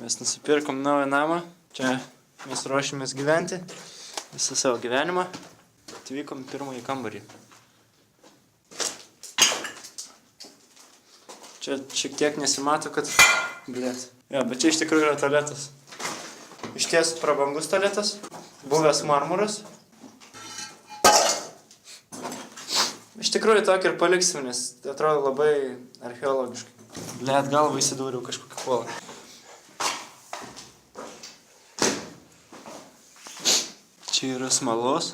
Mes nusipirkom naują namą. Čia mes ruošimės gyventi visą savo gyvenimą. Atvykom į pirmąjį kambarį. Čia šiek tiek nesimato, kad... Blėt. Jo, bet čia iš tikrųjų yra tualetas. Iš ties prabangus tualetas. Buvęs marmuras. Iš tikrųjų tokį ir paliksim, nes atrodo labai archeologiškai. Blėt, galvą įsidūriau kažkokį kolą. Čia yra smalos.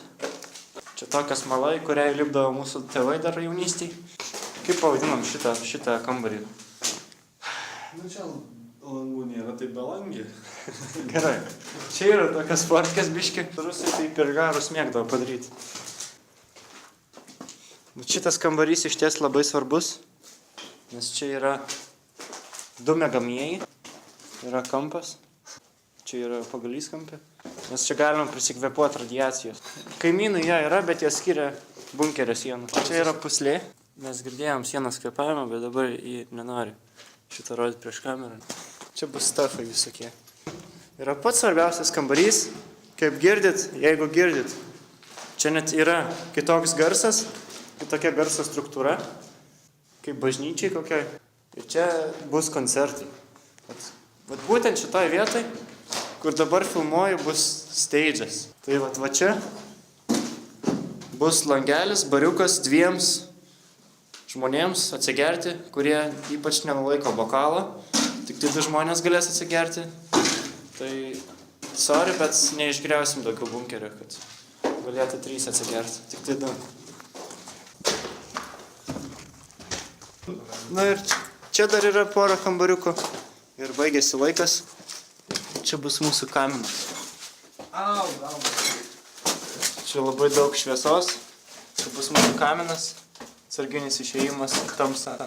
Čia tokia smala, į kurią įlipdavo mūsų tėvai dar jaunystėj. Kaip pavadinom šitą kambarį? Nu čia langų nėra, tai belangi. Gerai. Čia yra tokias sportkės biški. Rusai tai per garus mėgdavo padaryti. Šitas kambarys iš ties labai svarbus, nes čia yra 2 miegamieji, yra kampas, čia yra pagalys kampė, nes čia galima prisikvėpuoti radiacijos. Kaimynai jie yra, bet jie skiria bunkerio sieną. Čia yra puslė, mes girdėjom sienos kvėpavimą, bet dabar jį nenori šitą rodyti prieš kamerą. Čia bus stafai visokie. Yra pats svarbiausias kambarys, kaip girdit, jeigu girdit. Čia net yra kitoks garsas. Tokia garso struktūra, kaip bažnyčiai kokiai. Ir čia bus koncertai. Vat būtent šitoj vietoj, kur dabar filmuoju, bus stage'as. Tai va čia bus langelis, bariukas 2 žmonėms atsigerti, kurie ypač nenulaiko bokalo. Tik tai 2 žmonės galės atsigerti. Tai sorry, bet neišgriausim daugiau bunkerio, kad galėtų 3 atsigerti. Tik tai 2. Na ir čia dar yra pora kambariukų ir baigėsi laikas. Čia bus mūsų kaminas. Čia labai daug šviesos. Čia bus mūsų kaminas. Sarginis išėjimas, tamsa.